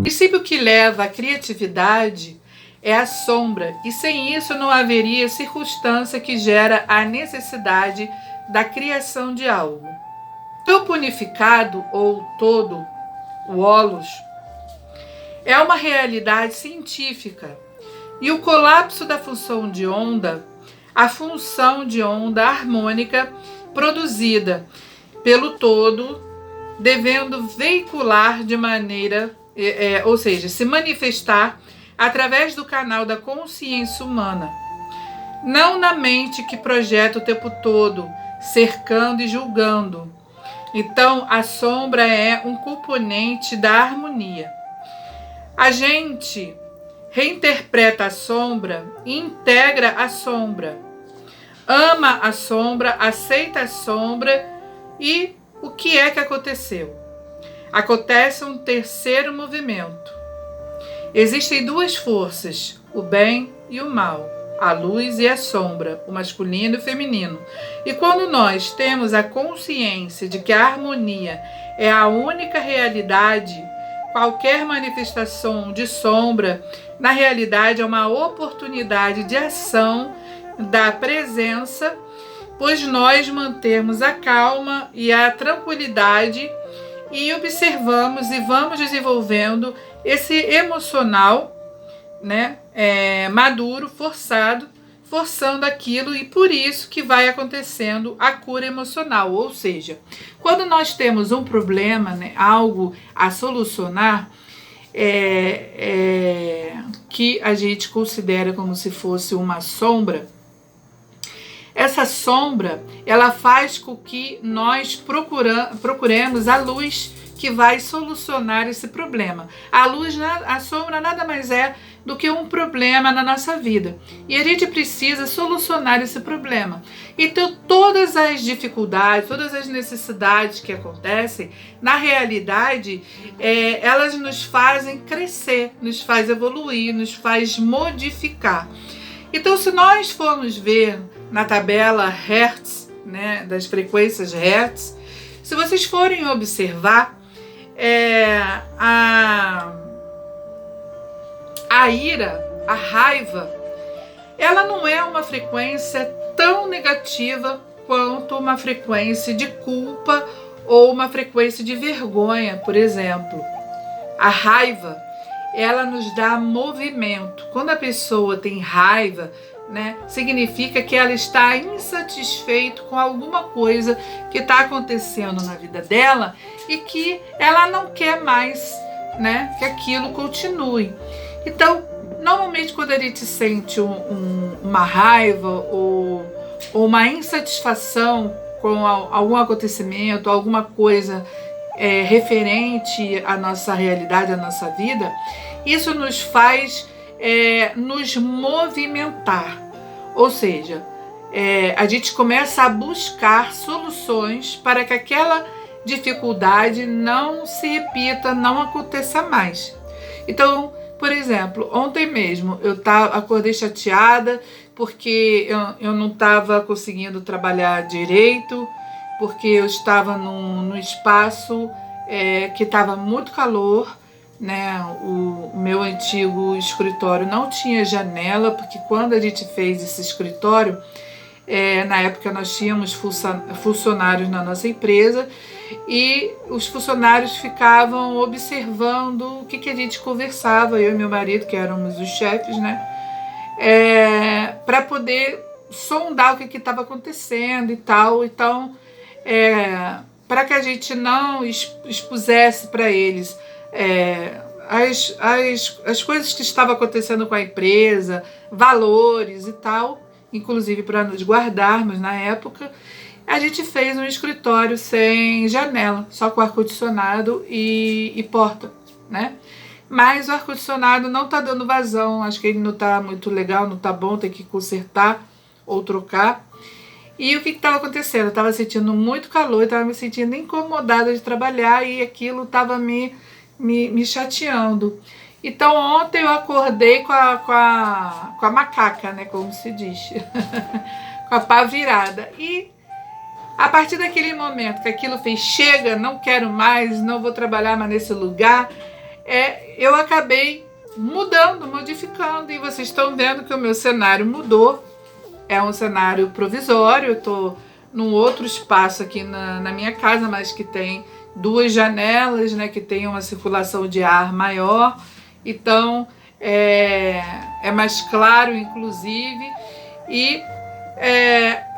princípio que leva à criatividade é a sombra, e sem isso não haveria circunstância que gera a necessidade da criação de algo. O campo unificado, ou todo, o holos, é uma realidade científica, e o colapso da função de onda, a função de onda harmônica produzida pelo todo, devendo veicular de maneira, ou seja, se manifestar através do canal da consciência humana, não na mente que projeta o tempo todo, cercando e julgando. Então, a sombra é um componente da harmonia. A gente reinterpreta a sombra e integra a sombra, ama a sombra, aceita a sombra. E o que é que aconteceu? Acontece um terceiro movimento. Existem duas forças, o bem e o mal, a luz e a sombra, o masculino e o feminino. E quando nós temos a consciência de que a harmonia é a única realidade, qualquer manifestação de sombra, na realidade é uma oportunidade de ação da presença, pois nós mantemos a calma e a tranquilidade e observamos e vamos desenvolvendo esse emocional, né, maduro, forçando aquilo, e por isso que vai acontecendo a cura emocional. Ou seja, quando nós temos um problema, né, algo a solucionar, que a gente considera como se fosse uma sombra, essa sombra, ela faz com que nós procuremos a luz que vai solucionar esse problema. A sombra nada mais é do que um problema na nossa vida. E a gente precisa solucionar esse problema. Então, todas as dificuldades, todas as necessidades que acontecem, na realidade, elas nos fazem crescer, nos faz evoluir, nos faz modificar. Então, se nós formos ver na tabela Hertz, né, das frequências Hertz, se vocês forem observar, a ira, a raiva, ela não é uma frequência tão negativa quanto uma frequência de culpa ou uma frequência de vergonha, por exemplo. A raiva, ela nos dá movimento. Quando a pessoa tem raiva, né, significa que ela está insatisfeita com alguma coisa que está acontecendo na vida dela e que ela não quer mais, né, que aquilo continue. Então, normalmente quando a gente sente uma raiva ou uma insatisfação com algum acontecimento, alguma coisa referente à nossa realidade, à nossa vida, isso nos faz nos movimentar. Ou seja, a gente começa a buscar soluções para que aquela dificuldade não se repita, não aconteça mais. Então, por exemplo, ontem mesmo eu acordei chateada porque eu não estava conseguindo trabalhar direito, porque eu estava num espaço que estava muito calor, né? O meu antigo escritório não tinha janela, porque quando a gente fez esse escritório, na época nós tínhamos funcionários na nossa empresa e os funcionários ficavam observando o que a gente conversava, eu e meu marido, que éramos os chefes, né? Para poder sondar o que estava acontecendo e tal. Então, para que a gente não expusesse para eles as coisas que estavam acontecendo com a empresa, valores e tal, inclusive para nos guardarmos na época, a gente fez um escritório sem janela, só com ar-condicionado e porta, né? Mas o ar-condicionado não está dando vazão, acho que ele não está muito legal, não está bom, tem que consertar ou trocar. E o que estava acontecendo? Eu estava sentindo muito calor, estava me sentindo incomodada de trabalhar e aquilo estava me chateando. Então ontem eu acordei com a macaca, né, como se diz, com a pá virada. E a partir daquele momento que aquilo fez, chega, não quero mais, não vou trabalhar mais nesse lugar, eu acabei mudando, modificando, e vocês estão vendo que o meu cenário mudou. É um cenário provisório, eu estou num outro espaço aqui na minha casa, mas que tem 2 janelas, né, que tem uma circulação de ar maior, então é mais claro, inclusive, e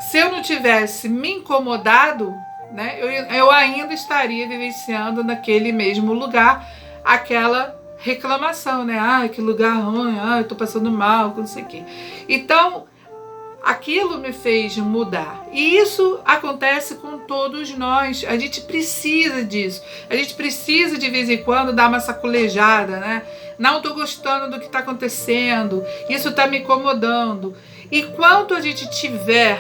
se eu não tivesse me incomodado, né, eu ainda estaria vivenciando naquele mesmo lugar aquela reclamação, né? Ah, que lugar ruim, eu tô passando mal, não sei o quê. Então, aquilo me fez mudar. E isso acontece com todos nós. A gente precisa disso. A gente precisa, de vez em quando, dar uma sacolejada, né? Não tô gostando do que está acontecendo. Isso tá me incomodando. E quanto a gente tiver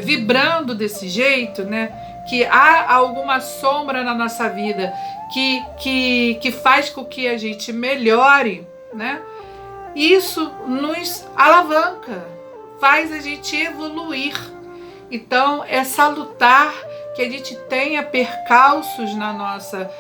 vibrando desse jeito, né? Que há alguma sombra na nossa vida que faz com que a gente melhore, né? Isso nos alavanca, faz a gente evoluir. Então é salutar que a gente tenha percalços na nossa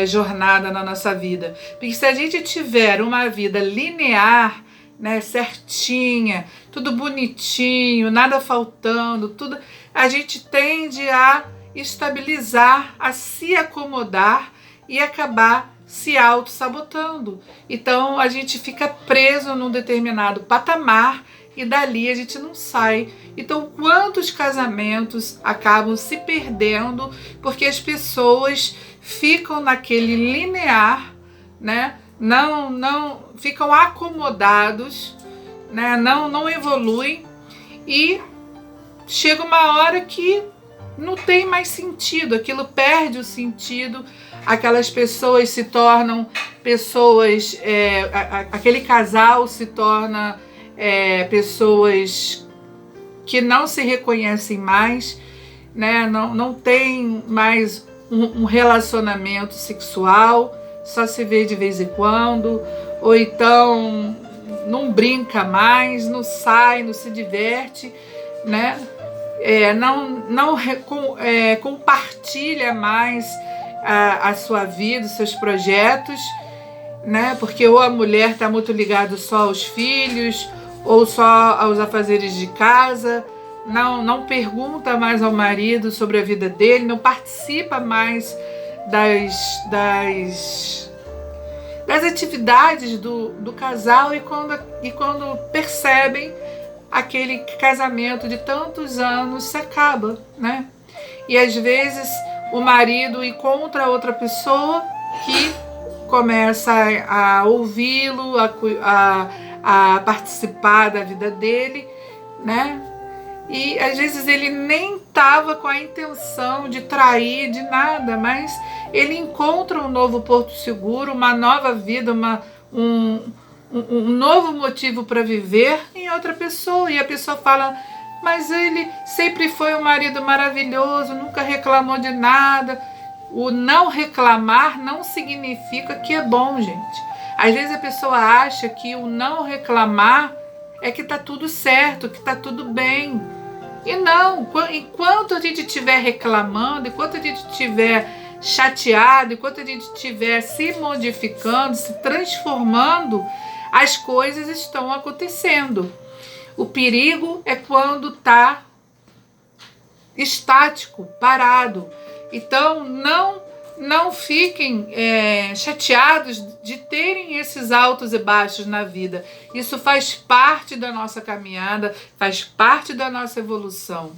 jornada, na nossa vida. Porque se a gente tiver uma vida linear, né, certinha, tudo bonitinho, nada faltando, tudo, a gente tende a estabilizar, a se acomodar e acabar se auto-sabotando. Então a gente fica preso num determinado patamar e dali a gente não sai. Então quantos casamentos acabam se perdendo porque as pessoas ficam naquele linear, né? Não ficam acomodados, né? Não evoluem, e chega uma hora que não tem mais sentido, aquilo perde o sentido, aquelas pessoas se tornam pessoas, aquele casal se torna pessoas que não se reconhecem mais, né? Não tem mais um relacionamento sexual, só se vê de vez em quando, ou então não brinca mais, não sai, não se diverte, né? Não compartilha mais a sua vida, os seus projetos, né? Porque ou a mulher está muito ligada só aos filhos, ou só aos afazeres de casa, não pergunta mais ao marido sobre a vida dele, não participa mais das atividades do casal, e quando percebem, aquele casamento de tantos anos se acaba, né? E às vezes o marido encontra outra pessoa que começa a ouvi-lo, a participar da vida dele, né? E às vezes ele nem estava com a intenção de trair, de nada, mas ele encontra um novo porto seguro, uma nova vida, um novo motivo para viver em outra pessoa. E a pessoa fala: mas ele sempre foi um marido maravilhoso, nunca reclamou de nada. O não reclamar não significa que é bom, gente. Às vezes a pessoa acha que o não reclamar é que tá tudo certo, que tá tudo bem. E não, enquanto a gente estiver reclamando, enquanto a gente estiver chateado, enquanto a gente estiver se modificando, se transformando, as coisas estão acontecendo. O perigo é quando está estático, parado. Então não fiquem chateados de terem esses altos e baixos na vida. Isso faz parte da nossa caminhada, faz parte da nossa evolução.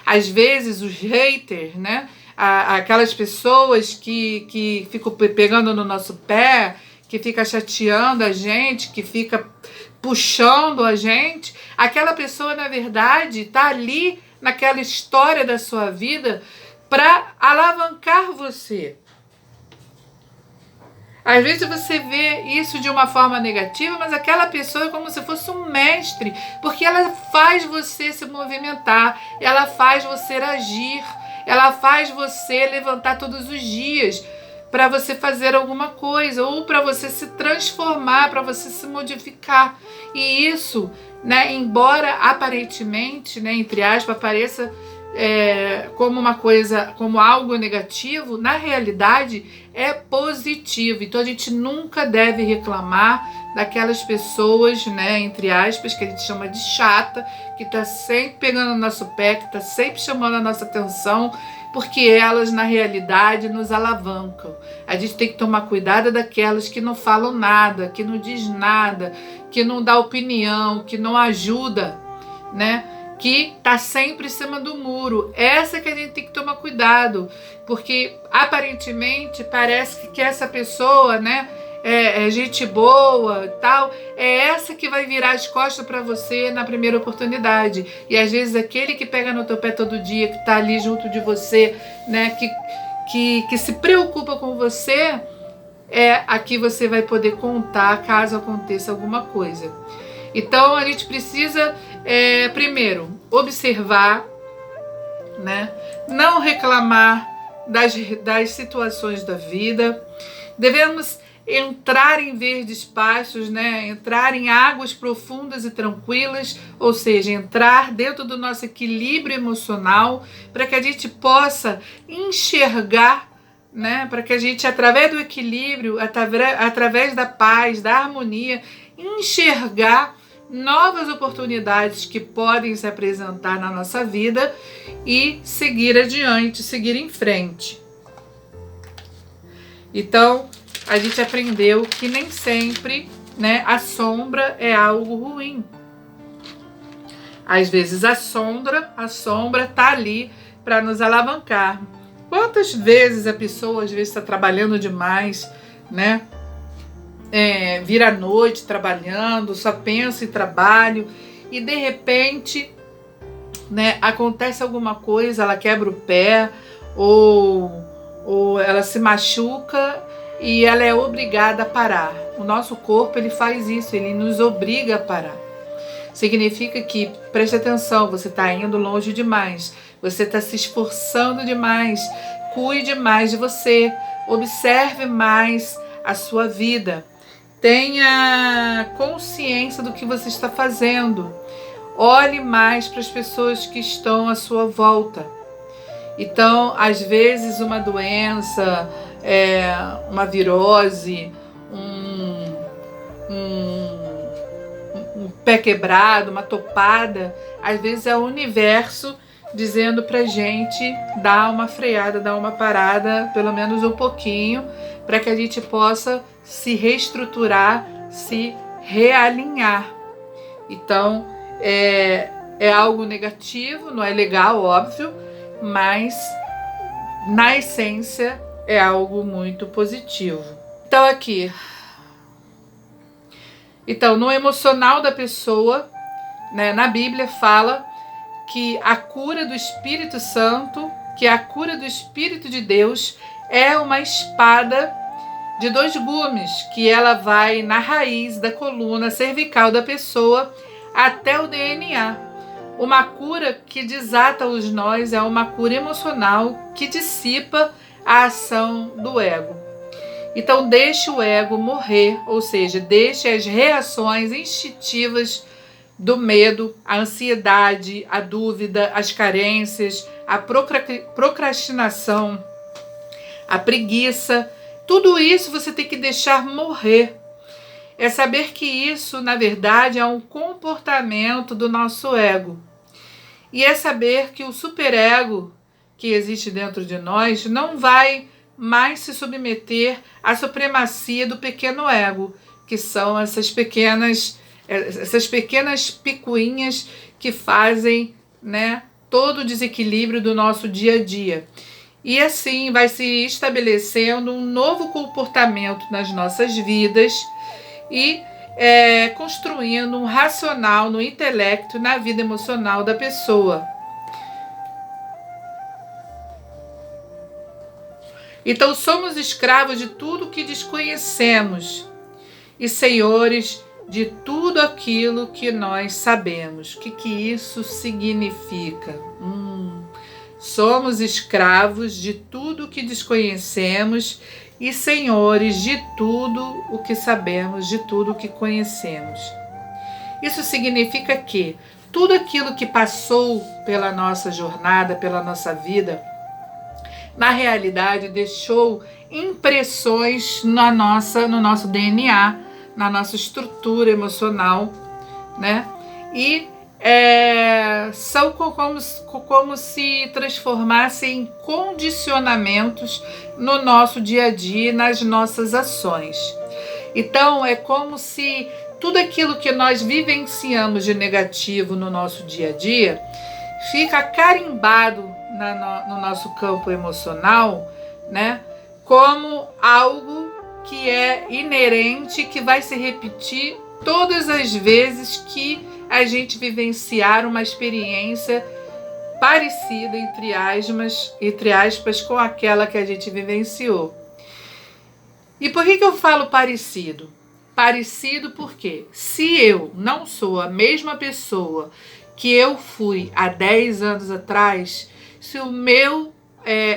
Às vezes os haters, né? Aquelas pessoas que ficam pegando no nosso pé, que fica chateando a gente, que fica puxando a gente, aquela pessoa, na verdade, está ali naquela história da sua vida para alavancar você. Às vezes você vê isso de uma forma negativa, mas aquela pessoa é como se fosse um mestre, porque ela faz você se movimentar, ela faz você agir, ela faz você levantar todos os dias para você fazer alguma coisa, ou para você se transformar, para você se modificar. E isso, né, embora aparentemente, né, entre aspas, pareça como uma coisa, como algo negativo, na realidade é positivo. Então a gente nunca deve reclamar daquelas pessoas, né, entre aspas, que a gente chama de chata, que tá sempre pegando o nosso pé, que tá sempre chamando a nossa atenção, porque elas na realidade nos alavancam. A gente tem que tomar cuidado daquelas que não falam nada, que não diz nada, que não dá opinião, que não ajuda, né? Que tá sempre em cima do muro. Essa que a gente tem que tomar cuidado, porque aparentemente parece que essa pessoa, né, é gente boa, tal, é essa que vai virar as costas para você na primeira oportunidade. E às vezes aquele que pega no teu pé todo dia, que tá ali junto de você, né, que se preocupa com você, é a que você vai poder contar caso aconteça alguma coisa. Então a gente precisa primeiro observar, né, não reclamar das situações da vida. Devemos entrar em verdes pastos, né? Entrar em águas profundas e tranquilas, ou seja, entrar dentro do nosso equilíbrio emocional, para que a gente possa enxergar, né? Para que a gente, através do equilíbrio, através da paz, da harmonia, enxergar novas oportunidades que podem se apresentar na nossa vida e seguir adiante, seguir em frente. Então, a gente aprendeu que nem sempre, né, a sombra é algo ruim. Às vezes a sombra tá ali para nos alavancar. Quantas vezes a pessoa às vezes está trabalhando demais, né? Vira à noite trabalhando, só pensa em trabalho e de repente, né, acontece alguma coisa, ela quebra o pé ou ela se machuca e ela é obrigada a parar. O nosso corpo, ele faz isso, ele nos obriga a parar. Significa que, preste atenção, você está indo longe demais, você está se esforçando demais, cuide mais de você, observe mais a sua vida, tenha consciência do que você está fazendo, olhe mais para as pessoas que estão à sua volta. Então, às vezes, uma doença, uma virose, um pé quebrado, uma topada, às vezes é o universo dizendo pra gente dar uma freada, dar uma parada, pelo menos um pouquinho, para que a gente possa se reestruturar, se realinhar. Então, é algo negativo, não é legal, óbvio, mas na essência é algo muito positivo. Então aqui, no emocional da pessoa, né, na Bíblia fala que a cura do Espírito Santo, que a cura do Espírito de Deus é uma espada de 2 gumes, que ela vai na raiz da coluna cervical da pessoa até o DNA. Uma cura que desata os nós, é uma cura emocional que dissipa a ação do ego. Então deixe o ego morrer, ou seja, deixe as reações instintivas do medo, a ansiedade, a dúvida, as carências, a procrastinação, a preguiça. Tudo isso você tem que deixar morrer. É saber que isso, na verdade, é um comportamento do nosso ego. E é saber que o superego que existe dentro de nós não vai mais se submeter à supremacia do pequeno ego, que são essas pequenas picuinhas que fazem, né, todo o desequilíbrio do nosso dia a dia. E assim vai se estabelecendo um novo comportamento nas nossas vidas e construindo um racional no intelecto, na vida emocional da pessoa. Então somos escravos de tudo que desconhecemos e senhores de tudo aquilo que nós sabemos. O que isso significa? Somos escravos de tudo que desconhecemos e senhores de tudo o que sabemos, de tudo o que conhecemos. Isso significa que tudo aquilo que passou pela nossa jornada, pela nossa vida, na realidade deixou impressões no nosso DNA, na nossa estrutura emocional, né? E são como se transformassem em condicionamentos no nosso dia a dia, nas nossas ações. Então é como se tudo aquilo que nós vivenciamos de negativo no nosso dia a dia fica carimbado no nosso campo emocional, né? Como algo que é inerente, que vai se repetir todas as vezes que a gente vivenciar uma experiência parecida, entre aspas, com aquela que a gente vivenciou. E por que eu falo parecido? Parecido porque se eu não sou a mesma pessoa que eu fui há 10 anos atrás, se o meu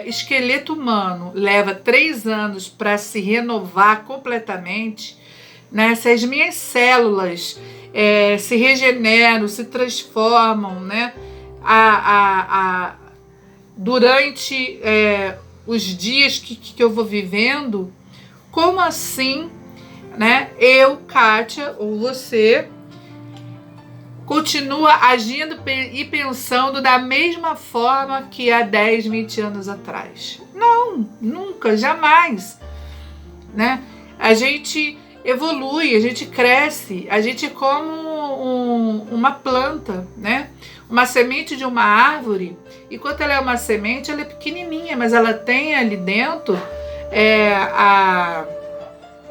esqueleto humano leva 3 anos para se renovar completamente, né? Se as minhas células se regeneram, se transformam, né? Durante os dias que eu vou vivendo, como assim, né? Eu, Kátia, ou você, continua agindo e pensando da mesma forma que há 10, 20 anos atrás? Não, nunca, jamais, né? A gente evolui, a gente cresce, a gente é como uma planta, né? Uma semente de uma árvore, enquanto ela é uma semente, ela é pequenininha, mas ela tem ali dentro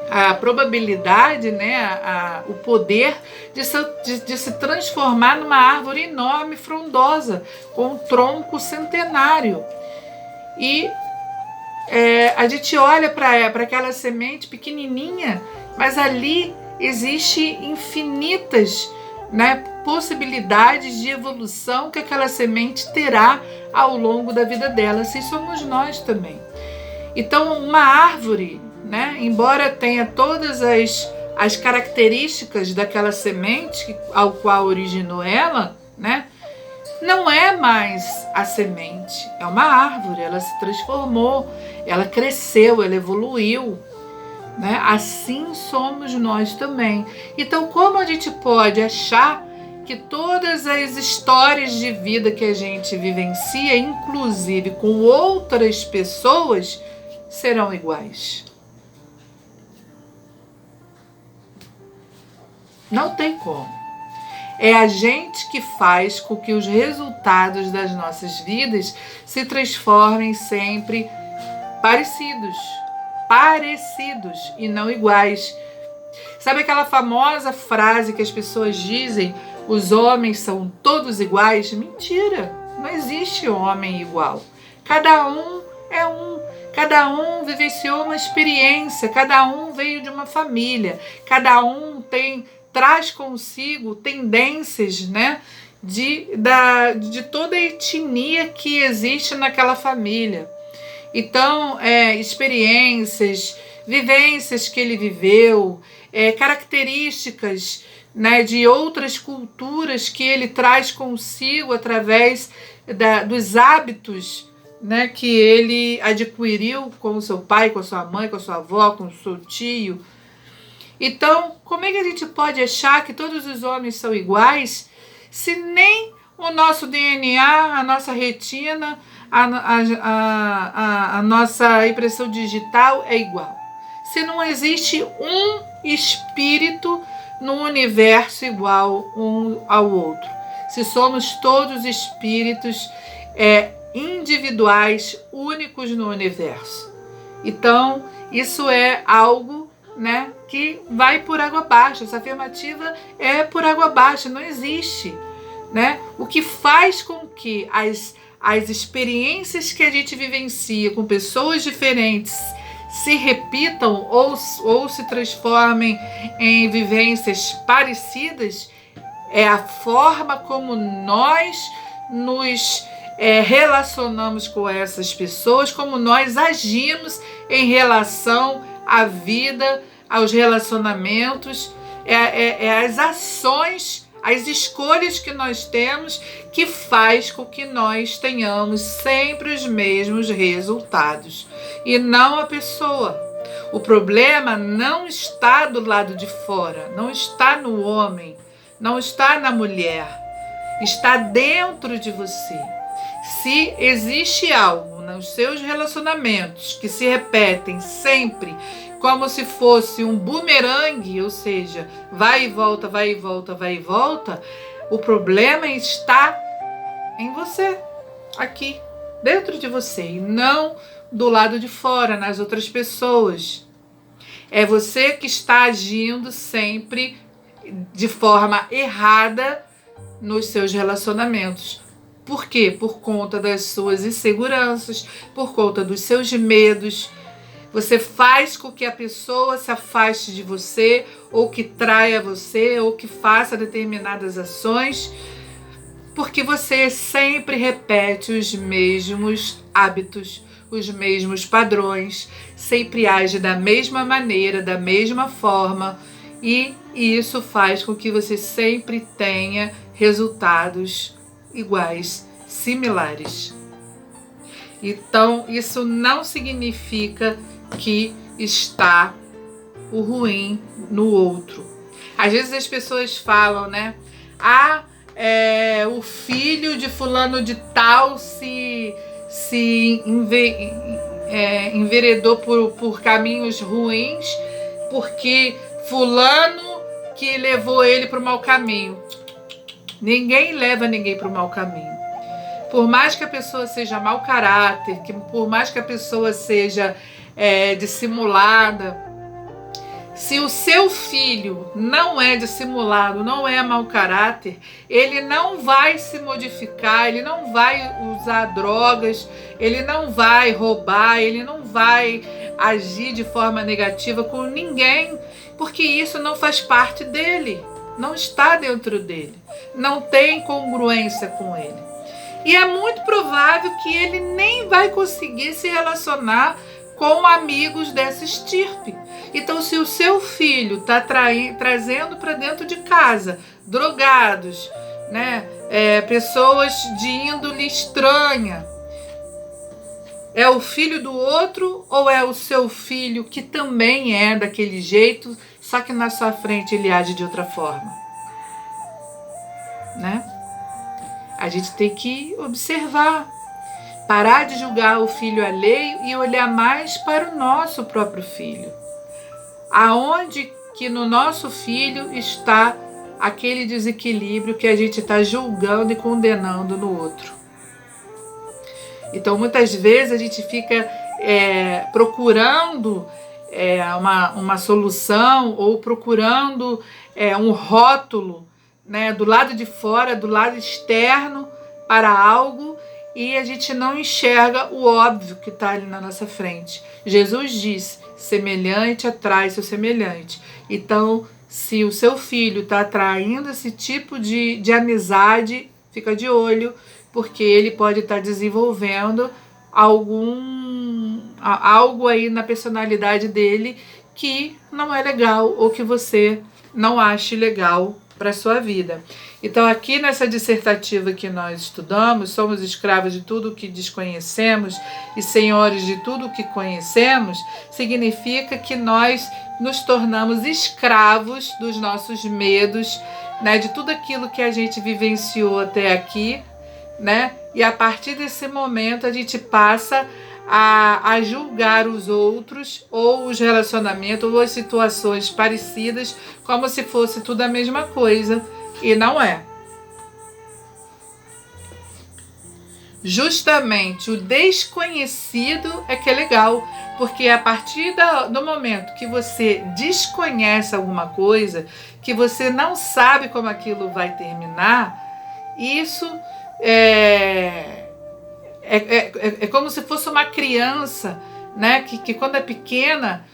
a probabilidade, né, o poder de se transformar numa árvore enorme, frondosa, com um tronco centenário. E a gente olha para aquela semente pequenininha, mas ali existe infinitas, né, possibilidades de evolução que aquela semente terá ao longo da vida dela. Assim somos nós também. Então, uma árvore, né, embora tenha todas as características daquela semente ao qual originou ela, né, não é mais a semente, é uma árvore. Ela se transformou, ela cresceu, ela evoluiu, né? Assim somos nós também. Então, como a gente pode achar que todas as histórias de vida que a gente vivencia, inclusive com outras pessoas, serão iguais? Não tem como. É a gente que faz com que os resultados das nossas vidas se transformem sempre parecidos e não iguais. Sabe aquela famosa frase que as pessoas dizem: os homens são todos iguais? Mentira, não existe homem igual. Cada um é um, cada um vivenciou uma experiência, cada um veio de uma família, cada um traz consigo tendências, né, de toda a etnia que existe naquela família. Então, experiências, vivências que ele viveu, características, né, de outras culturas que ele traz consigo através dos hábitos, né, que ele adquiriu com o seu pai, com a sua mãe, com a sua avó, com o seu tio. Então, como é que a gente pode achar que todos os homens são iguais se nem o nosso DNA, a nossa retina, a nossa impressão digital é igual? Se não existe um espírito no universo igual um ao outro. Se somos todos espíritos individuais, únicos no universo. Então, isso é algo, né, que vai por água abaixo. Essa afirmativa é por água abaixo, não existe, né? O que faz com que as experiências que a gente vivencia com pessoas diferentes se repitam ou se transformem em vivências parecidas é a forma como nós nos relacionamos com essas pessoas, como nós agimos em relação à vida, aos relacionamentos, as ações as escolhas que nós temos, que faz com que nós tenhamos sempre os mesmos resultados, e não a pessoa. O problema não está do lado de fora, não está no homem, não está na mulher, está dentro de você. Se existe algo nos seus relacionamentos que se repetem sempre, como se fosse um bumerangue, ou seja, vai e volta, vai e volta, vai e volta, o problema está em você, aqui, dentro de você, e não do lado de fora, nas outras pessoas. É você que está agindo sempre de forma errada nos seus relacionamentos. Por quê? Por conta das suas inseguranças, por conta dos seus medos. Você faz com que a pessoa se afaste de você, ou que traia você, ou que faça determinadas ações, porque você sempre repete os mesmos hábitos, os mesmos padrões, sempre age da mesma maneira, da mesma forma, e isso faz com que você sempre tenha resultados iguais, similares. Então, isso não significa que está o ruim no outro. Às vezes as pessoas falam, né? O filho de fulano de tal se enveredou por caminhos ruins porque fulano que levou ele para o mau caminho. Ninguém leva ninguém para o mau caminho. Por mais que a pessoa seja mau caráter, por mais que a pessoa seja dissimulada, se o seu filho não é dissimulado, não é mau caráter, ele não vai se modificar, ele não vai usar drogas, ele não vai roubar, ele não vai agir de forma negativa com ninguém, porque isso não faz parte dele, não está dentro dele, não tem congruência com ele. E é muito provável que ele nem vai conseguir se relacionar com amigos dessa estirpe. Então, se o seu filho está trazendo para dentro de casa drogados, né, pessoas de índole estranha, é o filho do outro ou é o seu filho que também é daquele jeito, só que na sua frente ele age de outra forma? Né? A gente tem que observar, parar de julgar o filho alheio e olhar mais para o nosso próprio filho. Aonde que no nosso filho está aquele desequilíbrio que a gente está julgando e condenando no outro? Então, muitas vezes a gente fica procurando uma solução, ou procurando um rótulo, né, do lado de fora, do lado externo, para algo, e a gente não enxerga o óbvio que está ali na nossa frente. Jesus disse: semelhante atrai seu semelhante. Então, se o seu filho está atraindo esse tipo de amizade, fica de olho, porque ele pode estar desenvolvendo algo aí na personalidade dele que não é legal, ou que você não ache legal para a sua vida. Então, aqui nessa dissertativa que nós estudamos, somos escravos de tudo o que desconhecemos e senhores de tudo o que conhecemos, significa que nós nos tornamos escravos dos nossos medos, né, de tudo aquilo que a gente vivenciou até aqui, né? E a partir desse momento a gente passa a julgar os outros, ou os relacionamentos, ou as situações parecidas, como se fosse tudo a mesma coisa, e não é. Justamente o desconhecido é que é legal, porque a partir do momento que você desconhece alguma coisa, que você não sabe como aquilo vai terminar, isso é como se fosse uma criança, né, que quando é pequena,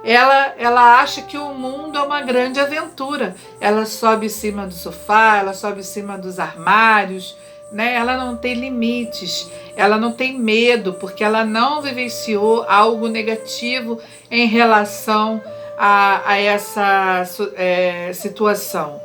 ela acha que o mundo é uma grande aventura. Ela sobe em cima do sofá, ela sobe em cima dos armários, né? Ela não tem limites, ela não tem medo, porque ela não vivenciou algo negativo em relação a essa situação.